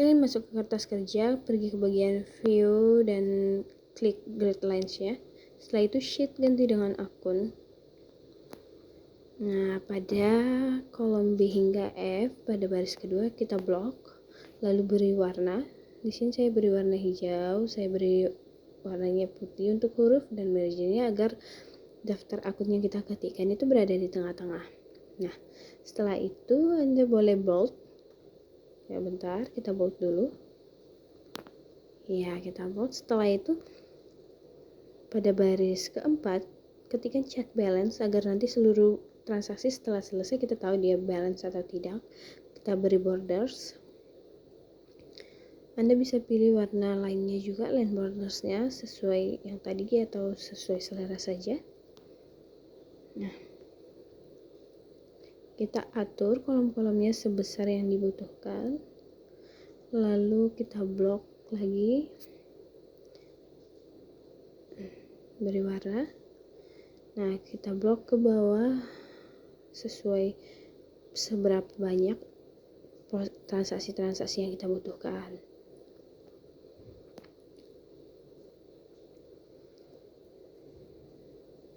Oke, masuk ke kertas kerja, pergi ke bagian view dan klik grid lines ya. Setelah itu sheet ganti dengan akun. Nah, pada kolom B hingga F pada baris kedua kita blok, lalu beri warna. Di sini saya beri warna hijau, saya beri warnanya putih untuk huruf dan marginnya agar daftar akun yang kita ketikkan itu berada di tengah-tengah. Nah, setelah itu Anda boleh bold. Ya, bentar, kita bold dulu. Ya, kita bold. Setelah itu pada baris keempat ketikkan check balance agar nanti seluruh transaksi setelah selesai kita tahu dia balance atau tidak. Kita beri borders. Anda bisa pilih warna lainnya juga, line bordersnya sesuai yang tadi atau sesuai selera saja. Nah, kita atur kolom-kolomnya sebesar yang dibutuhkan, lalu kita blok lagi, beri warna. Nah, kita blok ke bawah sesuai seberapa banyak transaksi-transaksi yang kita butuhkan.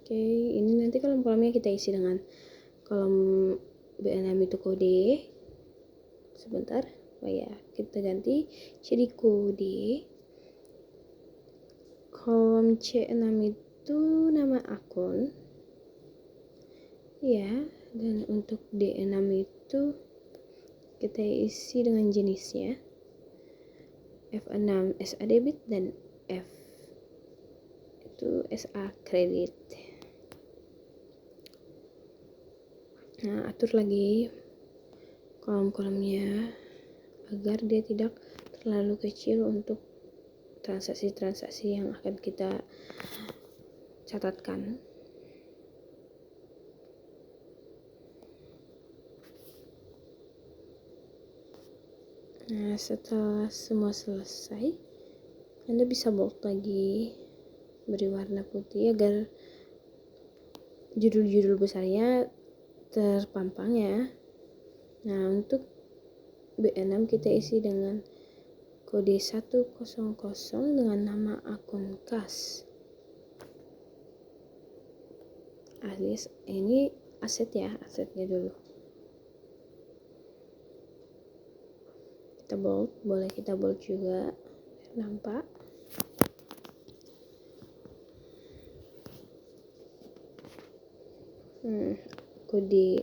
Oke, ini nanti kolom-kolomnya kita isi dengan kolom B6 itu kode. Sebentar, oh ya, kita ganti jadi kode. Kolom C6 itu nama akun. Ya, dan untuk D6 itu kita isi dengan jenisnya. F6 SA debit dan F itu SA kredit. Nah, atur lagi kolom-kolomnya agar dia tidak terlalu kecil untuk transaksi-transaksi yang akan kita catatkan. Nah, setelah semua selesai, Anda bisa bold lagi, beri warna putih agar judul-judul besarnya terpampang ya. Nah, untuk B6 kita isi dengan kode 100 dengan nama akun kas. Alias ini aset ya, asetnya dulu. Kita bold, boleh kita bold juga biar nampak. Kode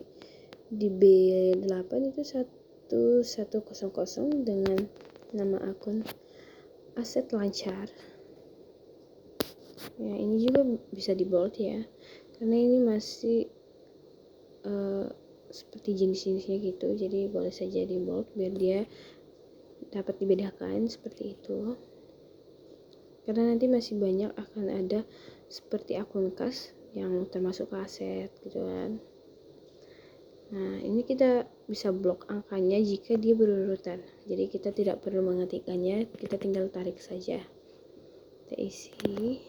di B8 itu 1100 dengan nama akun aset lancar. Ya, ini juga bisa di bold ya, karena ini masih seperti jenis-jenisnya gitu, jadi boleh saja di bold biar dia dapat dibedakan seperti itu. Karena nanti masih banyak akan ada seperti akun kas yang termasuk aset gitu kan. Nah, ini kita bisa blok angkanya jika dia berurutan. Jadi kita tidak perlu mengetikkannya, kita tinggal tarik saja. Kita isi.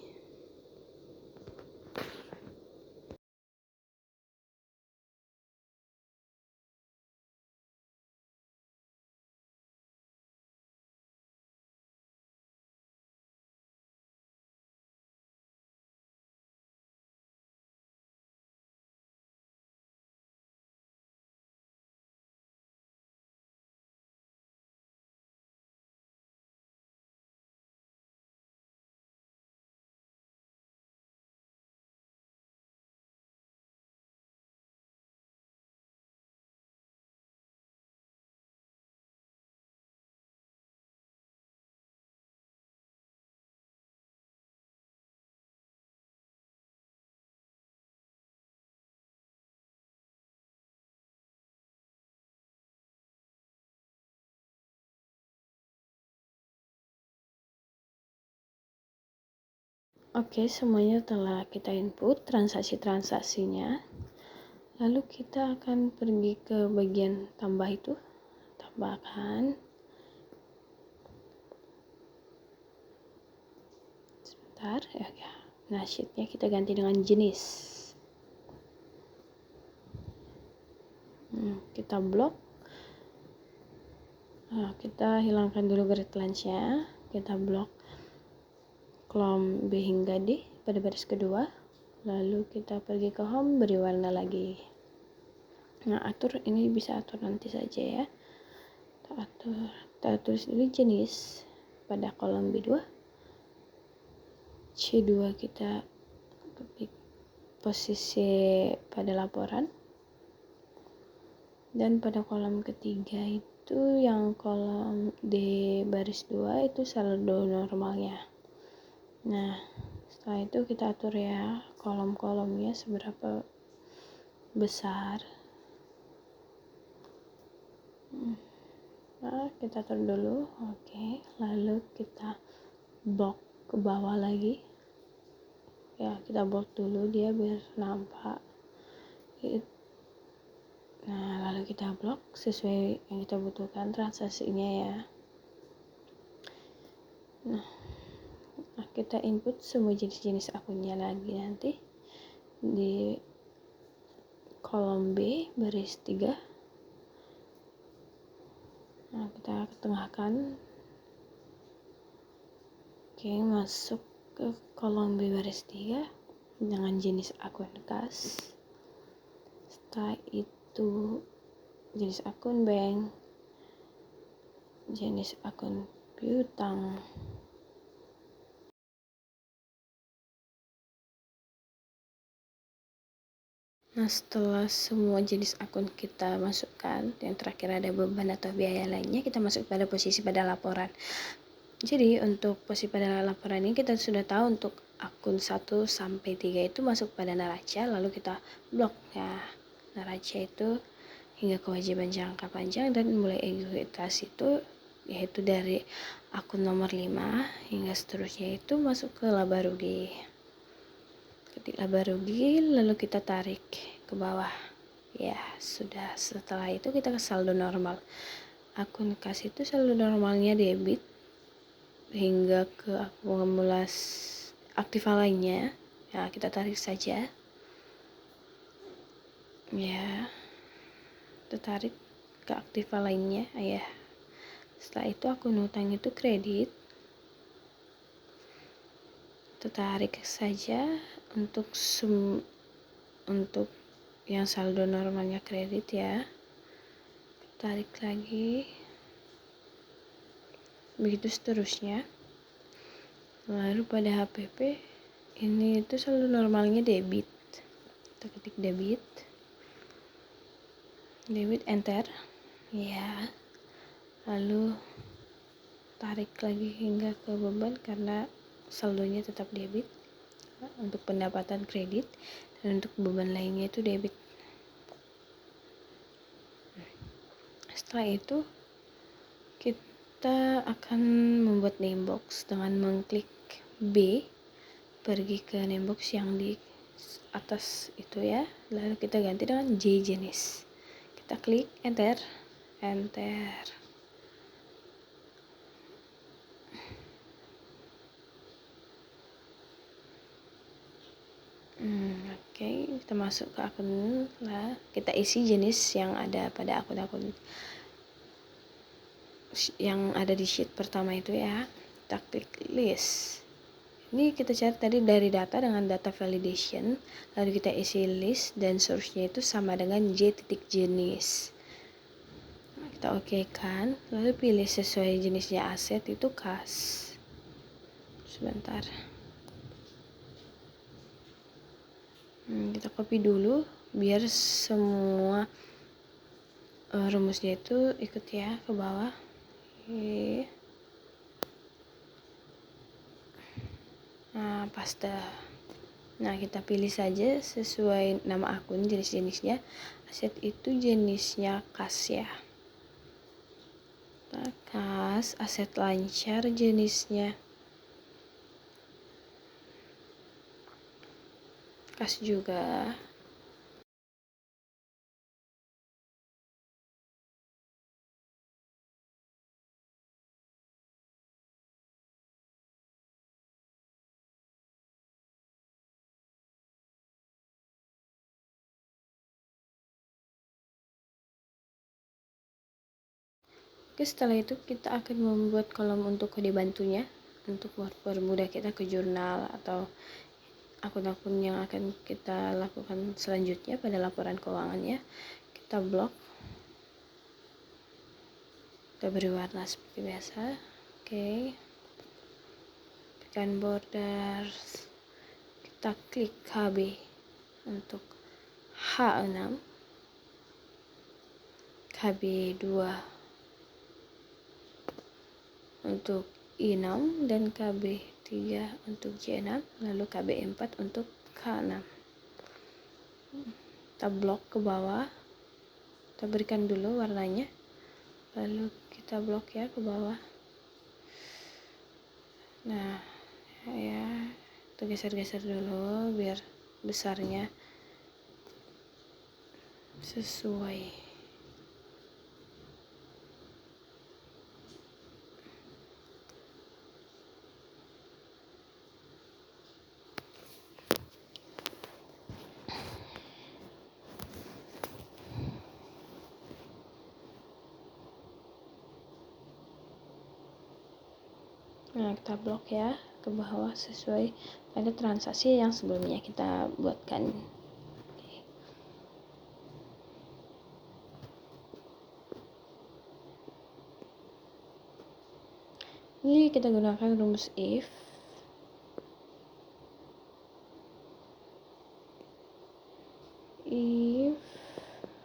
Oke, semuanya telah kita input transaksi-transaksinya. Lalu kita akan pergi ke bagian tambah itu. Tambahkan. Sebentar, ya. Nah, sheetnya kita ganti dengan jenis. Kita blok. Nah, kita hilangkan dulu garis lensnya, kita blok kolom B hingga D pada baris kedua, lalu kita pergi ke home, beri warna lagi. Nah, atur ini bisa atur nanti saja ya. Kita tulis dulu jenis pada kolom B2, C2 kita ketik posisi pada laporan, dan pada kolom ketiga itu yang kolom D baris 2 itu saldo normalnya. Nah, setelah itu kita atur ya kolom-kolomnya seberapa besar. Nah, kita atur dulu. Oke, lalu kita blok ke bawah lagi ya, kita blok dulu dia biar nampak. Nah, lalu kita blok sesuai yang kita butuhkan transaksinya ya. Nah, kita input semua jenis-jenis akunnya lagi nanti di kolom B baris 3. Nah, kita ketengahkan. Oke, masuk ke kolom B baris 3 dengan jenis akun kas. Setelah itu jenis akun bank, jenis akun piutang, nah setelah semua jenis akun kita masukkan, yang terakhir ada beban atau biaya lainnya, kita masuk pada posisi pada laporan. Jadi untuk posisi pada laporan ini kita sudah tahu untuk akun 1 sampai 3 itu masuk pada neraca, lalu kita blok ya. Neraca itu hingga kewajiban jangka panjang, dan mulai ekuitas itu yaitu dari akun nomor 5 hingga seterusnya itu masuk ke laba rugi. Ketik laba rugi lalu kita tarik ke bawah ya, sudah. Setelah itu kita ke saldo normal. Akun kas itu saldo normalnya debit hingga ke akumulasi aktiva lainnya ya, kita tarik saja ya, kita tarik ke aktiva lainnya ya. Setelah itu akun utang itu kredit, tertarik saja untuk yang saldo normalnya kredit ya, tarik lagi, begitu seterusnya. Lalu pada HPP ini itu saldo normalnya debit, kita ketik debit, enter ya, lalu tarik lagi hingga ke beban karena saldonya tetap debit untuk pendapatan kredit, dan untuk beban lainnya itu debit. Setelah itu kita akan membuat name box dengan mengklik B, pergi ke name box yang di atas itu ya, lalu kita ganti dengan J jenis, kita klik enter. Oke, kita masuk ke akun lah, kita isi jenis yang ada pada akun-akun yang ada di sheet pertama itu ya. Kita klik list. Ini kita cari tadi dari data dengan data validation, lalu kita isi list dan source-nya itu sama dengan J titik jenis. Kita oke kan, lalu pilih sesuai jenisnya aset itu kas. Sebentar. Kita copy dulu biar semua rumusnya itu ikut ya ke bawah. Nah, paste. Nah, kita pilih saja sesuai nama akun jenis-jenisnya. Aset itu jenisnya kas ya. Nah, kas, aset lancar jenisnya kas juga. Oke, setelah itu kita akan membuat kolom untuk kode bantunya untuk mempermudah kita ke jurnal atau akun-akun yang akan kita lakukan selanjutnya pada laporan keuangannya. Kita blok, kita beri warna seperti biasa. Oke, berikan borders, kita klik HB untuk H6, KB2 untuk I6, dan KB3 untuk J6, lalu KB4 untuk K6. Kita blok ke bawah, kita berikan dulu warnanya, lalu kita blok ya ke bawah. Nah ya, kita geser-geser dulu biar besarnya sesuai. Nah, kita blok ya ke bawah sesuai pada transaksi yang sebelumnya kita buatkan. Ini kita gunakan rumus if.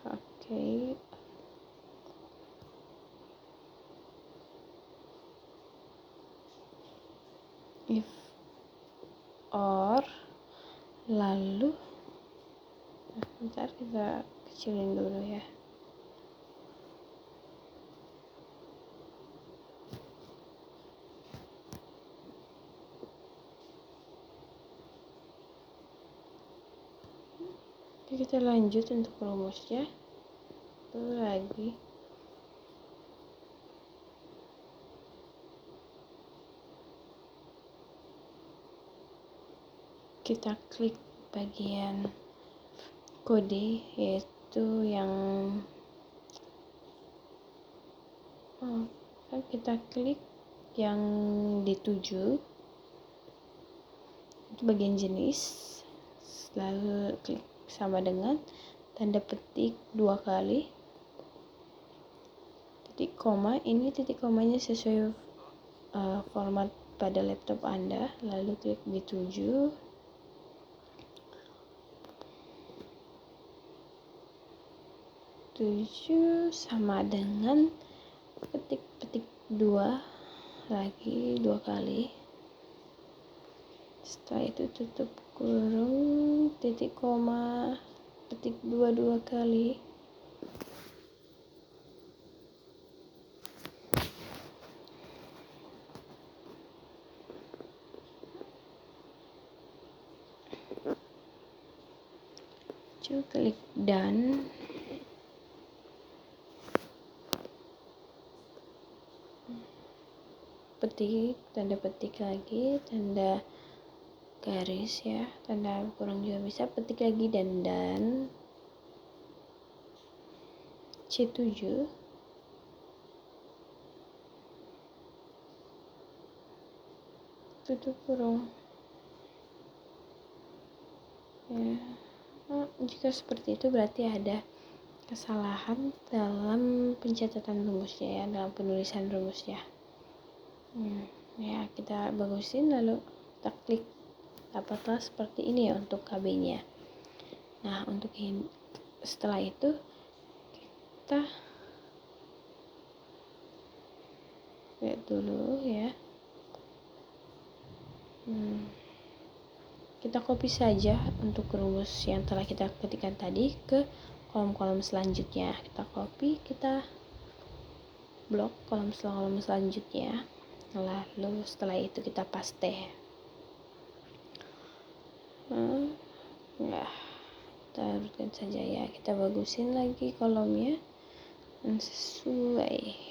Oke. If or, lalu bentar kita kecilin dulu ya. Jadi kita lanjut untuk rumusnya itu lagi. Kita klik bagian kode, yaitu yang kita klik yang dituju, itu bagian jenis, lalu klik sama dengan tanda petik 2 kali, titik koma. Ini titik komanya sesuai format pada laptop Anda, lalu klik dituju, sama dengan petik 2 lagi 2 kali. Setelah itu tutup kurung, titik koma, petik 2 kali. Klik done. Petik, tanda petik lagi, tanda garis ya, tanda kurang juga bisa, petik lagi dan C7, tutup kurung ya. Jika seperti itu berarti ada kesalahan dalam pencatatan rumusnya ya, dalam penulisan rumusnya. Ya, kita bagusin, lalu kita klik, dapatlah seperti ini ya untuk KB-nya. Nah, untuk setelah itu kita lihat dulu ya. Kita copy saja untuk rumus yang telah kita ketikkan tadi ke kolom-kolom selanjutnya. Kita copy, kita blok kolom selanjutnya, lalu setelah itu kita paste. Kita urutkan saja ya, kita bagusin lagi kolomnya dan sesuai.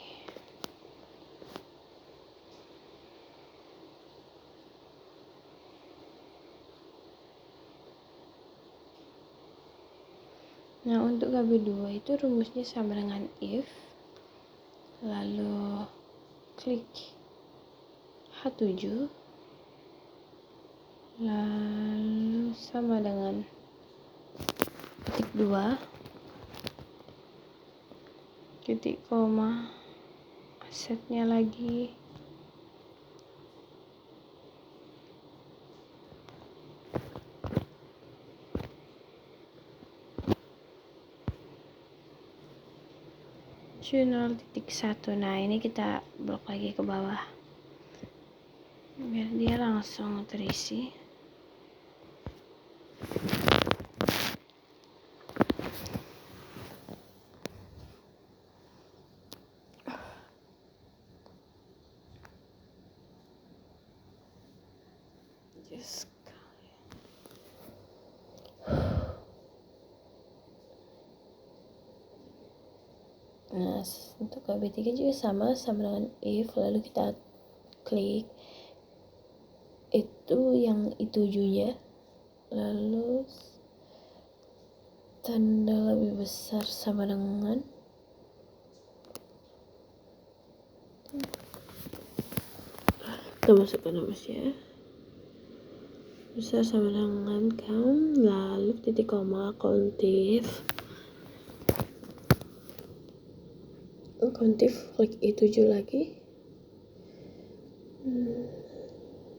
Nah, untuk KB2 itu rumusnya sama dengan if, lalu klik H7, lalu sama dengan titik 2, titik koma, asetnya lagi, channel titik 1. Nah, ini kita blok lagi ke bawah biar dia langsung terisi. Just nah, untuk KB3 juga sama dengan if, lalu kita klik itu yang i7-nya, lalu tanda lebih besar sama dengan kita masukkan rumusnya, besar sama dengan count, lalu titik koma, kontif klik i7 lagi.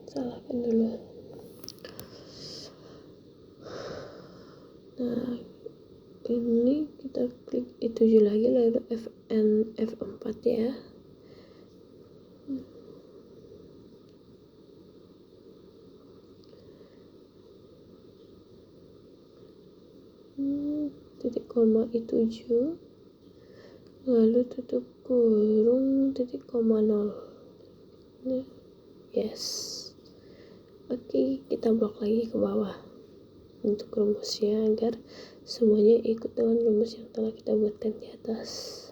Salahkan dulu. Nah, ini kita klik i7 lagi, lalu F4 ya. Titik koma i7, lalu tutup kurung titik koma 0. Nah, yes. Oke, kita blok lagi ke bawah untuk rumusnya agar semuanya ikut dengan rumus yang telah kita buatkan di atas.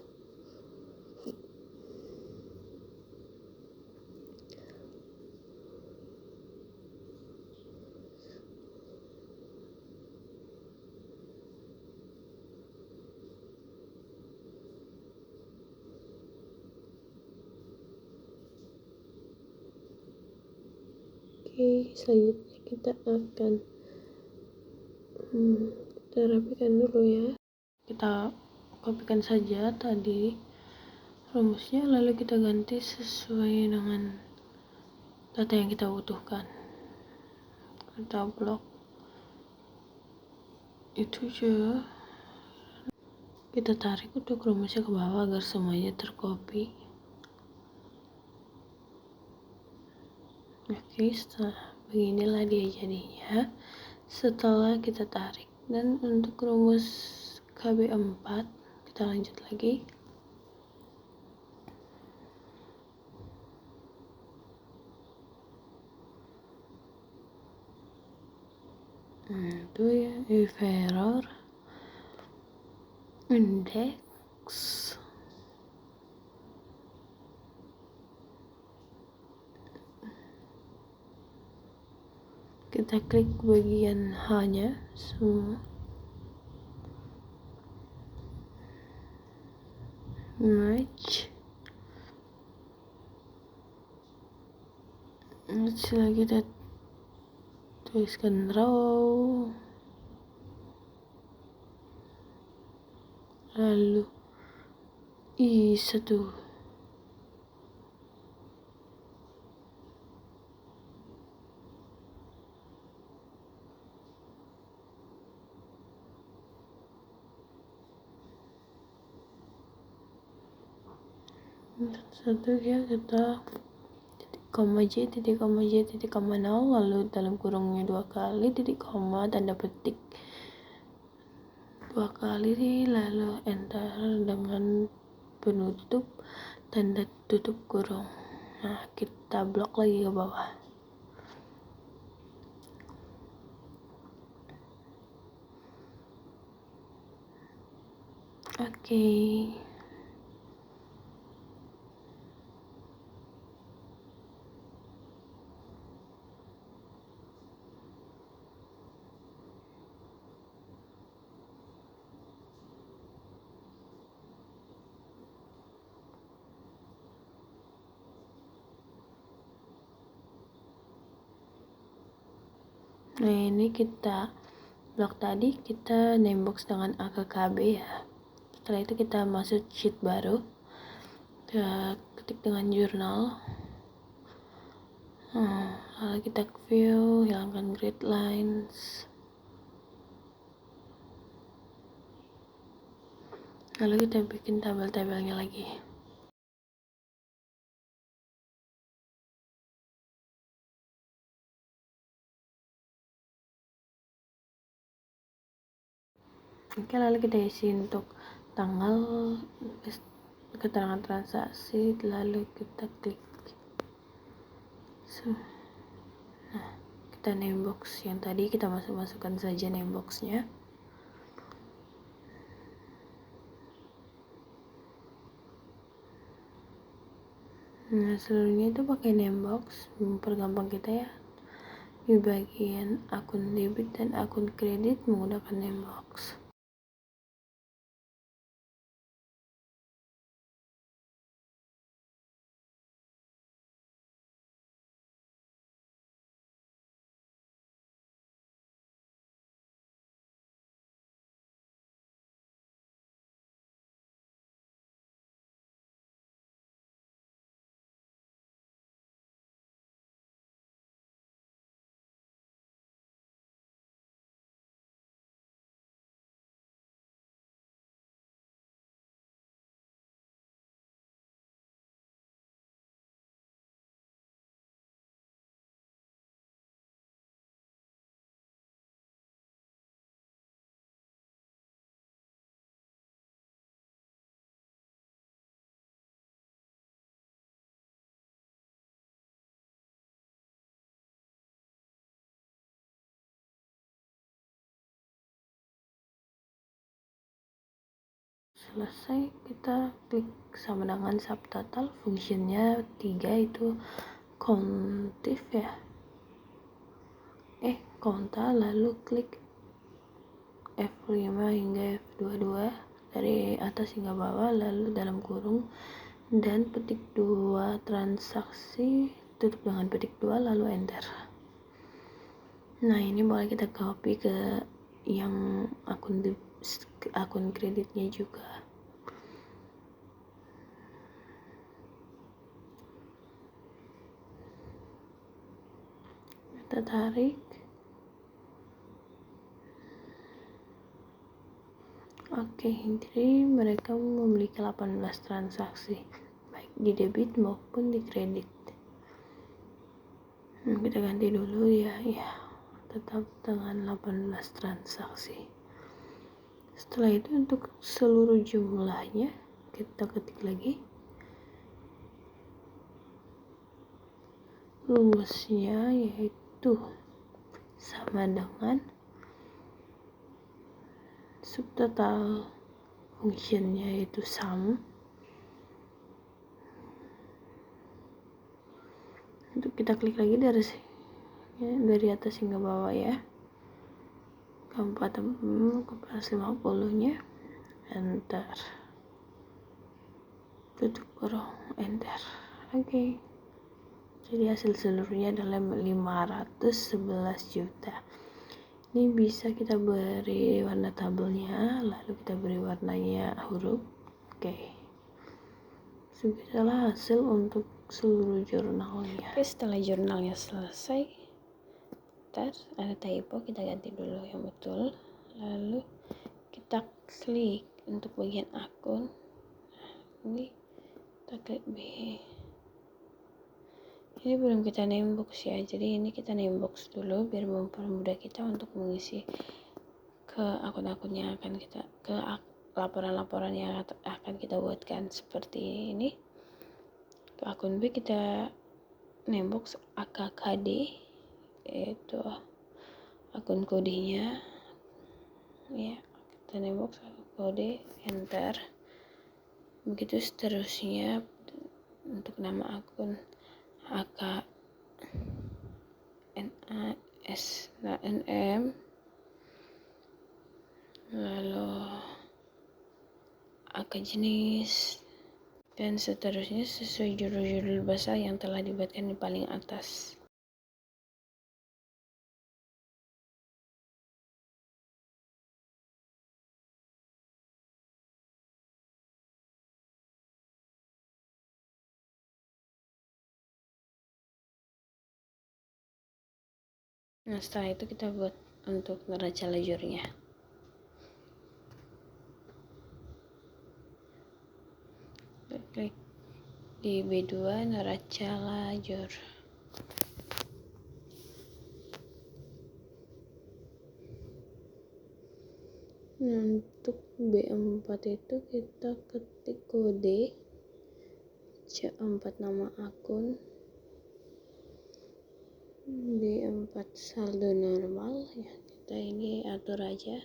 Oke, selanjutnya kita akan kita rapikan dulu ya. Kita kopikan saja tadi rumusnya, lalu kita ganti sesuai dengan data yang kita butuhkan. Kita blok itu aja, kita tarik untuk rumusnya ke bawah agar semuanya tercopy. Oke, setelah beginilah dia jadinya setelah kita tarik. Dan untuk rumus KB4 kita lanjut lagi. Itu ya, if error index kita klik bagian H-nya semua, match lagi, kita tuliskan row, lalu I1. Satu ya, kita titik koma J, titik koma J, titik koma 0, lalu dalam kurungnya 2 kali, titik koma, tanda petik 2 kali, lalu enter dengan penutup tanda tutup kurung. Nah, kita blok lagi ke bawah. Oke. Nah, ini blok tadi kita namebox dengan AKKB ya. Setelah itu kita masuk sheet baru, kita ketik dengan jurnal. Lalu kita view, hilangkan grid lines, lalu kita bikin tabel-tabelnya lagi. Oke, lalu kita isi untuk tanggal, keterangan transaksi, lalu kita klik. Nah, kita namebox yang tadi kita masukkan saja nameboxnya. Nah, seluruhnya itu pakai namebox, mempergampang kita ya. Di bagian akun debit dan akun kredit menggunakan namebox. Selesai, kita klik sama dengan subtotal, fungsinya 3 itu countif ya, konta, lalu klik F5 hingga F22 dari atas hingga bawah, lalu dalam kurung dan petik 2 transaksi, tutup dengan petik 2 lalu enter. Nah, ini boleh kita copy ke yang akun kreditnya juga. Kita tarik. Oke, jadi mereka memiliki 18 transaksi baik di debit maupun di kredit. Kita ganti dulu ya, tetap dengan 18 transaksi. Setelah itu untuk seluruh jumlahnya kita ketik lagi. Rumusnya yaitu sama dengan subtotal, fungsinya yaitu sum. Untuk kita klik lagi dari atas hingga bawah ya, ke 450 nya, enter, tutup kurung, enter. Oke. Jadi hasil seluruhnya adalah 511 juta. Ini bisa kita beri warna tabelnya, lalu kita beri warnanya huruf. Oke. Segitulah hasil untuk seluruh jurnalnya. Oke, setelah jurnalnya selesai, ada typo, kita ganti dulu yang betul. Lalu kita klik untuk bagian akun. Ini kita klik B. Ini belum kita namebox ya, jadi ini kita namebox dulu biar mempermudah kita untuk mengisi ke akun-akun yang akan kita, ke laporan-laporan yang akan kita buatkan seperti ini. Ke akun B kita namebox AKKD, yaitu akun kodenya ya, kita namebox kode, enter. Begitu seterusnya untuk nama akun AKNASNM, lalu AK jenis, dan seterusnya sesuai judul-judul bahasa yang telah dibuatkan di paling atas. Nah setelah itu kita buat untuk neraca lajurnya. Klik di B2 neraca lajur. Nah, untuk B4 itu kita ketik kode C4 nama akun, B4 saldo normal ya, kita ini atur aja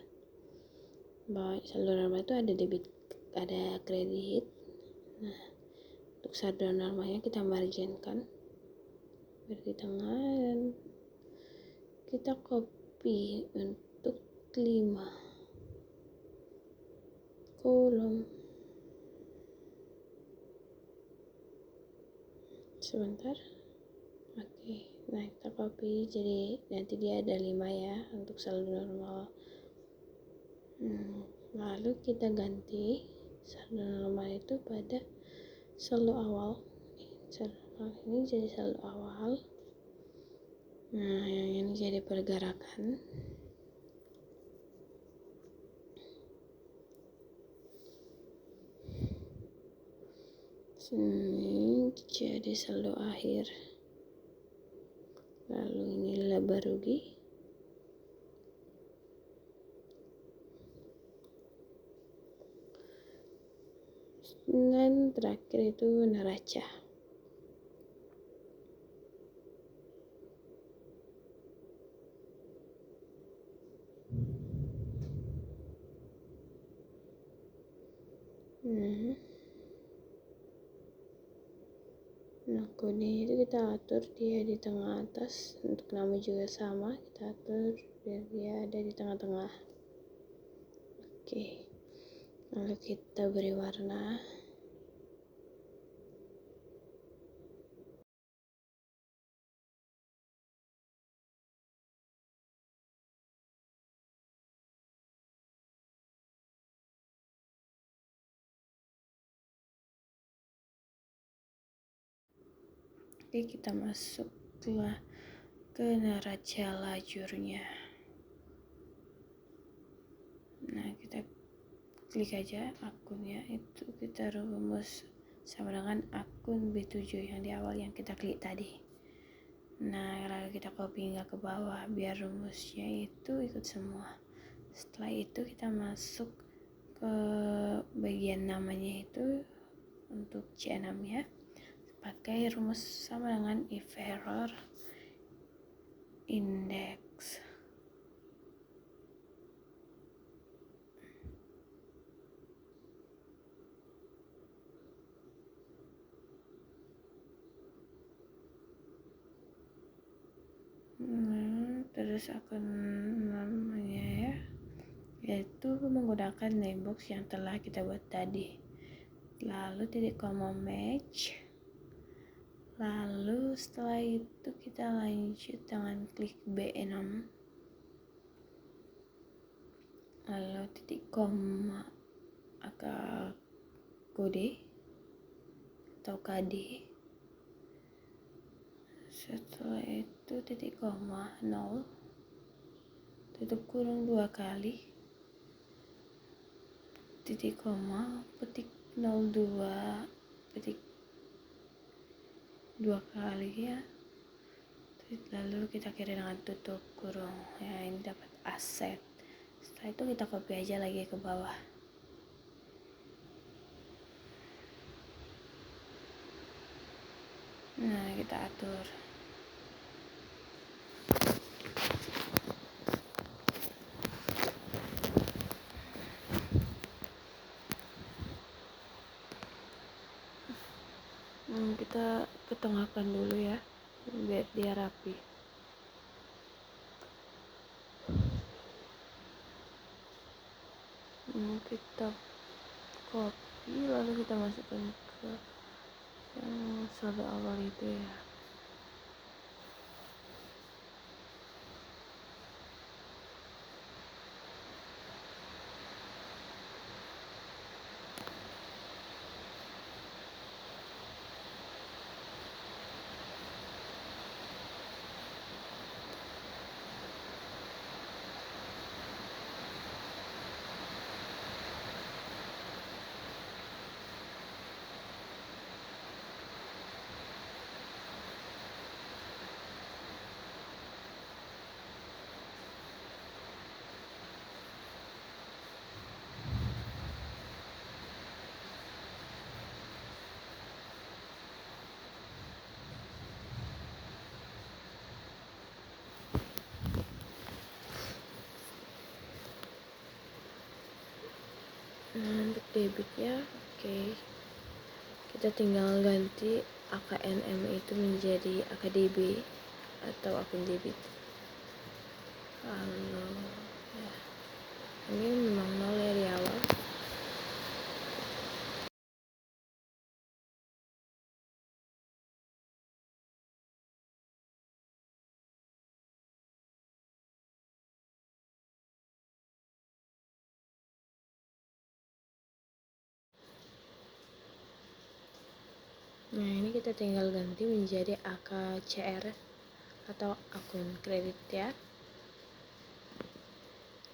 bahwa saldo normal itu ada debit ada kredit. Nah untuk saldo normalnya kita marginkan di tengah dan kita copy untuk 5 kolom. Sebentar. Oke, nah kita copy jadi nanti dia ada 5 ya untuk saldo normal. Lalu kita ganti saldo normal itu pada saldo awal. Ini jadi saldo awal. Nah yang ini jadi pergerakan. Ini jadi saldo akhir. Lalu ini laba rugi. Dan terakhir itu neraca. Nah kodenya itu kita atur dia di tengah atas, untuk nama juga sama kita atur biar dia ada di tengah-tengah. Oke, lalu kita beri warna. Oke, kita masuklah ke neraca lajurnya. Nah kita klik aja akunnya, itu kita rumus sama dengan akun B7 yang di awal yang kita klik tadi. Nah lalu kita copy hingga ke bawah biar rumusnya itu ikut semua. Setelah itu kita masuk ke bagian namanya itu untuk C6 ya, pakai rumus sama dengan if error index. Terus akun namanya ya, yaitu menggunakan namebox yang telah kita buat tadi. Lalu titik koma match. Lalu setelah itu kita lanjut dengan klik B6. Lalu titik koma agak kode atau KD. Setelah itu titik koma 0, tutup kurung 2 kali, titik koma, petik 02, petik 2 kali ya. Lalu kita kira dengan tutup kurung ya, ini dapat aset. Setelah itu kita copy aja lagi ke bawah. Nah kita atur. Kita ketengahkan dulu ya biar dia rapi. Kita copy lalu kita masukkan ke yang saldo awal itu ya. debitnya. Oke, kita tinggal ganti AKNM itu menjadi AKDB atau akun debit. Lalu ya, ini memang 0 ya di awal. Nah, ini kita tinggal ganti menjadi AKCR atau akun kredit ya.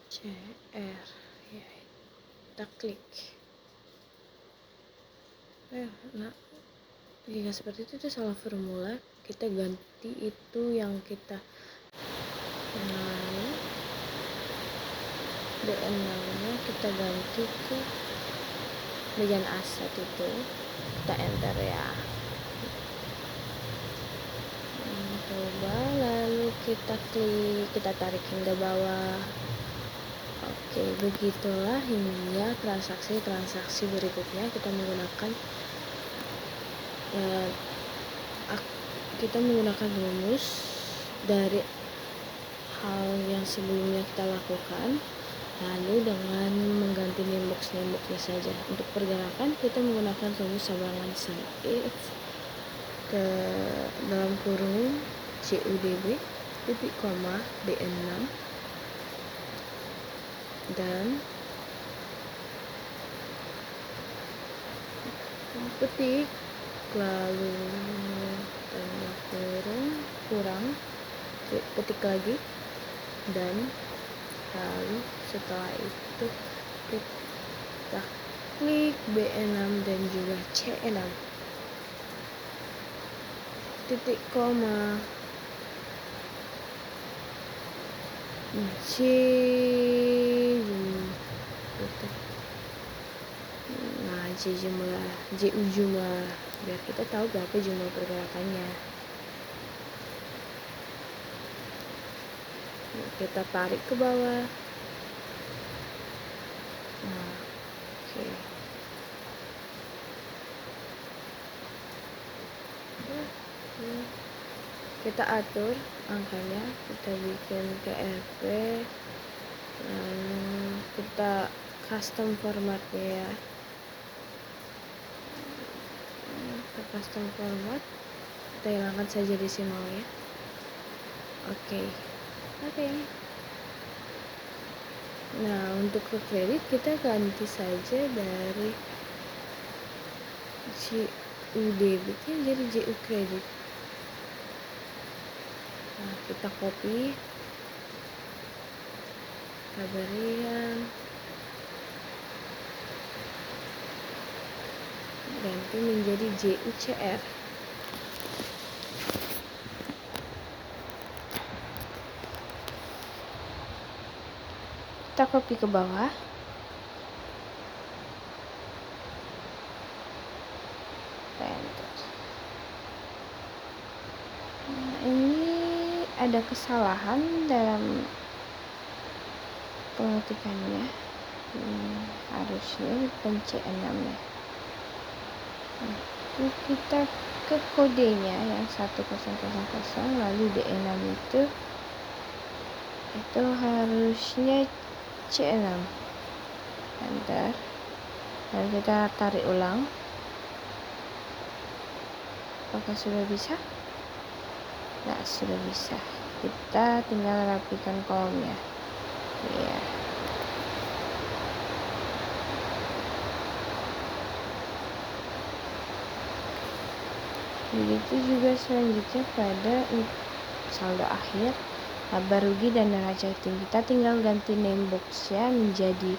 CR ya, kita klik. Nah, jika seperti itu salah formula, kita ganti itu yang kita kenali. BN6 nya kita ganti ke bagian aset itu, kita enter ya. Coba lalu kita klik, kita tarik hingga bawah. Oke, begitulah hingga transaksi berikutnya kita menggunakan rumus dari hal yang sebelumnya kita lakukan, lalu dengan mengganti nemboknya saja. Untuk pergerakan kita menggunakan rumus sabangan sum if ke dalam kurung CUDB titik koma BN6 dan petik, lalu tanda kurang petik lagi, dan lalu setelah itu kita klik B6 dan juga C6 titik koma J jumlah biar kita tahu berapa jumlah pergerakannya. Kita tarik ke bawah. Oke. Kita atur angkanya, kita bikin PRP, lalu kita custom formatnya ya. Kita custom format, kita hilangkan saja desimalnya. Oke. Nah, untuk ke kredit kita ganti saja dari JU debitnya jadi JU kredit. Nah, kita copy, kita berikan, ganti menjadi JUCR. Kita copy ke bawah. Enter. Nah, ini ada kesalahan dalam pengetikannya. Harusnya pencet 6 ya. Nah, kita ke kodenya yang 1000 lalu D6 itu harusnya C6. Enter. Lalu kita tarik ulang. Apakah sudah bisa? Nah, sudah bisa. Kita tinggal rapikan kolomnya. Ya. Begitu juga selanjutnya pada saldo akhir, laba rugi dan neraca hitung. Kita tinggal ganti name box-nya menjadi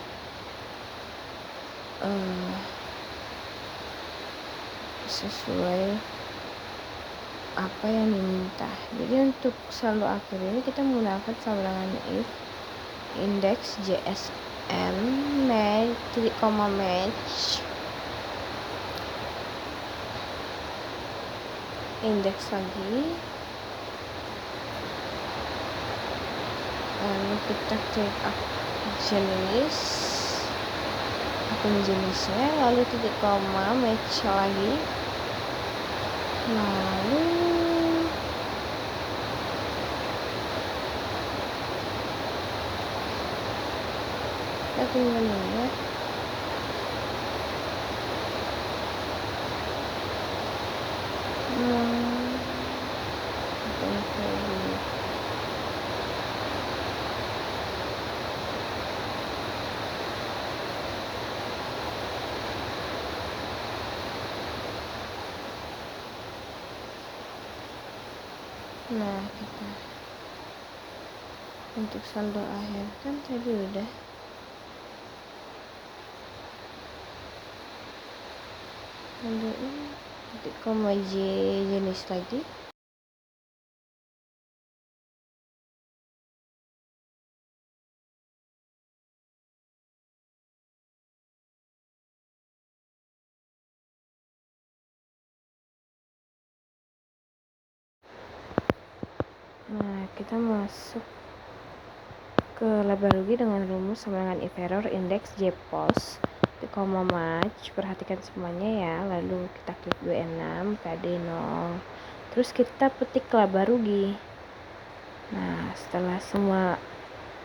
sesuai apa yang diminta. Jadi untuk saldo akhir ini kita menggunakan sabangan if index JSM match index lagi, lalu kita klik jenis akun jenisnya, lalu titik koma, match lagi, lalu kita tinggal ya. Nah, kita untuk saldo akhir kan tadi udah. Saldo ini titik koma J jenis lagi. Nah, kita masuk ke laba rugi dengan rumus sama dengan if error index JPOS koma match. Perhatikan semuanya ya, lalu kita klik 26 KD 0, terus kita petik laba rugi. Nah, setelah semua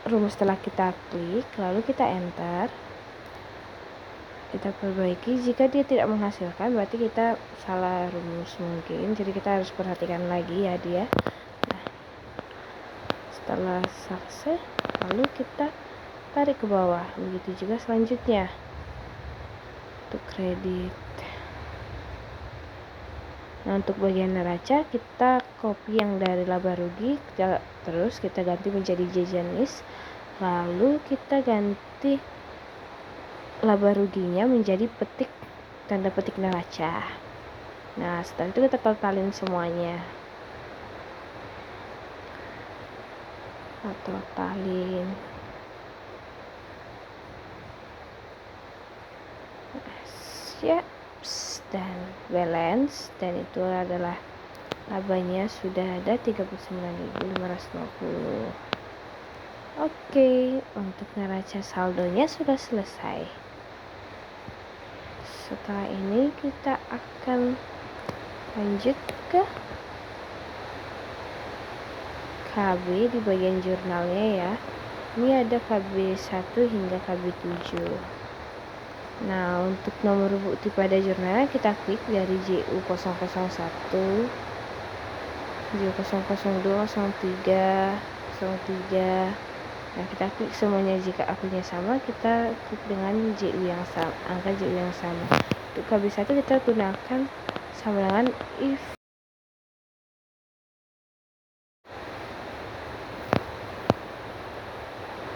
rumus telah kita klik, lalu kita enter, kita perbaiki. Jika dia tidak menghasilkan, berarti kita salah rumus mungkin, jadi kita harus perhatikan lagi ya dia. Setelah sukses, lalu kita tarik ke bawah. Begitu juga selanjutnya untuk kredit. Nah, untuk bagian neraca kita copy yang dari laba rugi, terus kita ganti menjadi J jenis, lalu kita ganti laba ruginya menjadi petik, tanda petik neraca. Nah, setelah itu kita totalin semuanya. Totalin dan balance, dan itu adalah labanya sudah ada 39.550. Oke, untuk neraca saldonya sudah selesai. Setelah ini kita akan lanjut ke KB di bagian jurnalnya ya. Ini ada KB 1 hingga KB 7. Nah, untuk nomor bukti pada jurnalnya kita klik dari JU001, JU002, 03, 03. Nah, kita klik semuanya. Jika akunnya sama, kita klik dengan JU yang sama, angka JU yang sama. Untuk KB 1 kita gunakan sama dengan if.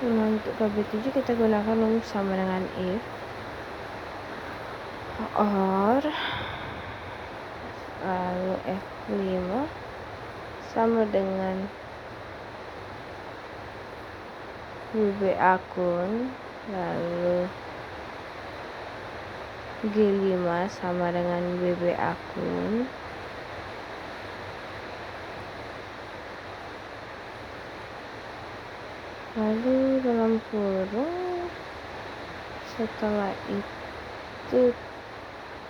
Nah, untuk KB 7 kita gunakan sama dengan if or, lalu F5 sama dengan WB akun, lalu G5 sama dengan WB akun, lalu dalam kurung setelah itu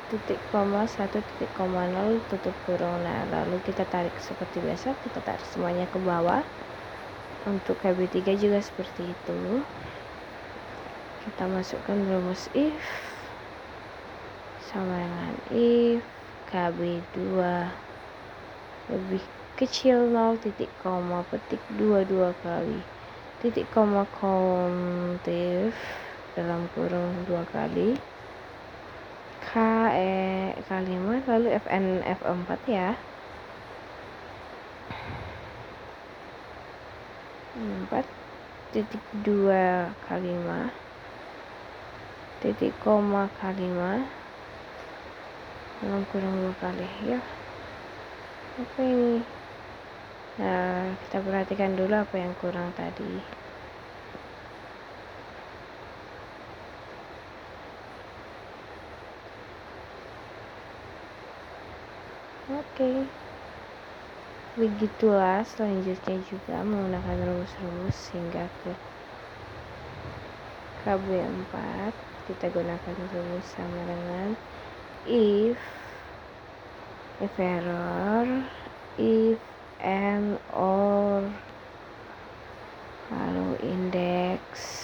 titik koma 1 titik koma 0 tutup kurung. Nah, lalu kita tarik seperti biasa, kita tarik semuanya ke bawah. Untuk KB3 juga seperti itu. Kita masukkan rumus if sama dengan if KB2 lebih kecil 0 titik koma petik 22 kali titik koma kontif dalam kurung 2 kali K5 lalu FN F4 ya, 4.2 kali 5 titik koma K5 dalam kurung 2 kali ya. Apa ini? Nah, kita perhatikan dulu apa yang kurang tadi. Oke. Begitulah selanjutnya juga menggunakan rumus-rumus hingga ke KB4. kita gunakan rumus sama dengan if error, if and or, lalu indeks.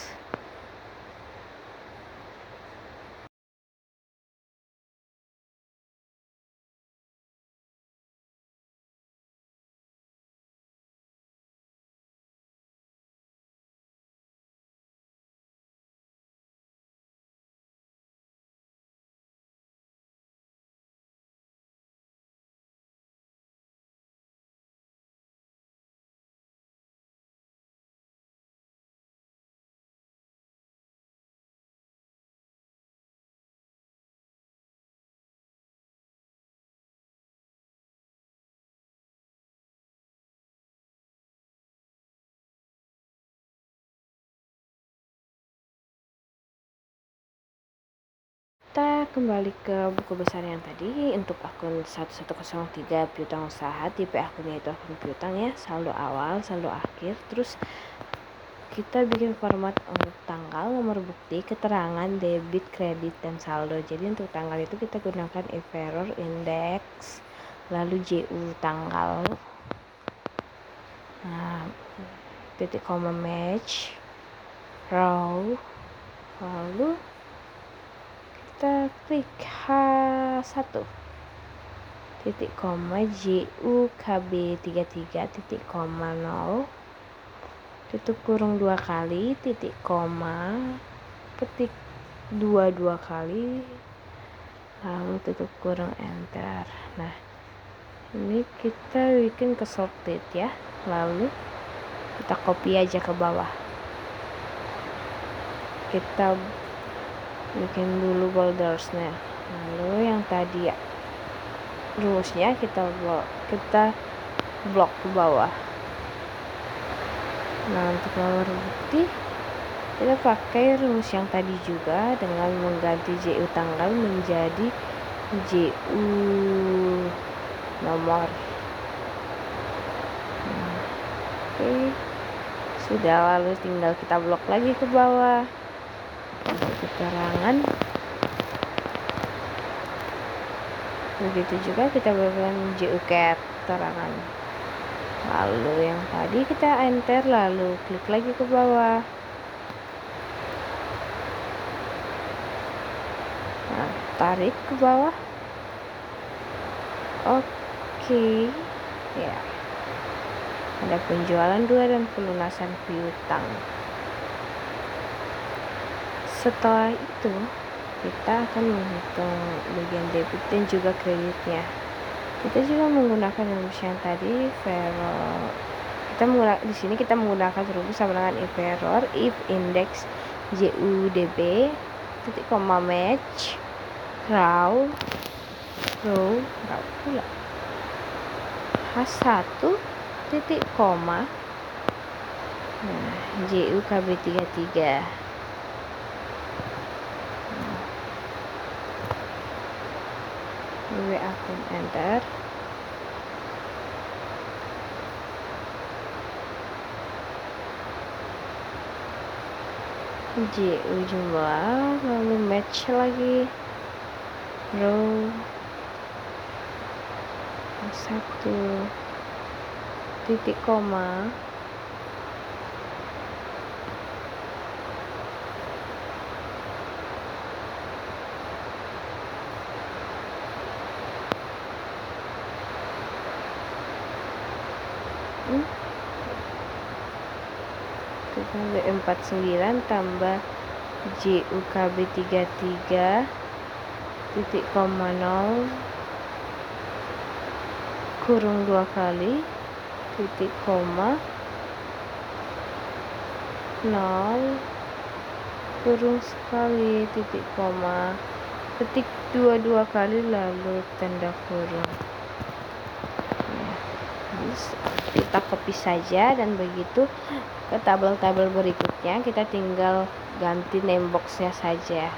Kita kembali ke buku besar yang tadi. Untuk akun 1103 piutang usaha, tipe akunnya itu akun piutang ya, saldo awal, saldo akhir. Terus kita bikin format untuk tanggal, nomor bukti, keterangan, debit, kredit, dan saldo. Jadi untuk tanggal itu kita gunakan if error, indeks, lalu JU tanggal, nah, titik koma match, row, lalu kita klik H1 titik koma JU KB 33 titik koma 0 tutup kurung 2 kali titik koma ketik 2 kali lalu tutup kurung enter. Nah, ini kita bikin ke sorted ya, lalu kita copy aja ke bawah, kita bikin dulu boldersnya, lalu yang tadi rumusnya kita blok ke bawah. Nah, untuk nomor bukti kita pakai rumus yang tadi juga dengan mengganti JU tanggal menjadi JU nomor. Oke, sudah, lalu tinggal kita blok lagi ke bawah. Untuk keterangan begitu juga kita berikan JU keterangan, lalu yang tadi kita enter, lalu klik lagi ke bawah. Nah, tarik ke bawah. Oke ya, ada penjualan 2 dan pelunasan piutang. Setelah itu kita akan menghitung bagian debit dan juga kreditnya. Kita juga menggunakan rumus yang tadi, di sini kita menggunakan rumus sama dengan if error, if index JUDB titik koma match row pula H1 titik koma, nah, JU KB 33. akun enter. JU jumlah, lalu match lagi row 1 titik koma, B49 tambah JUKB 33 titik koma 0 kurung 2 kali titik koma 0 kurung sekali titik koma ketik 2 kali lalu tanda kurung. Kita copy saja, dan begitu ke tabel-tabel berikutnya kita tinggal ganti name boxnya saja.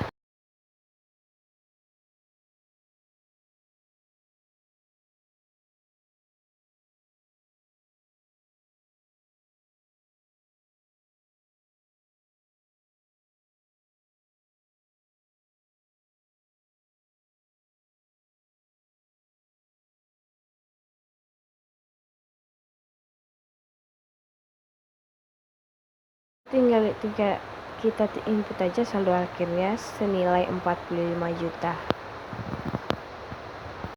tinggal kita input aja saldo akhirnya senilai 45 juta.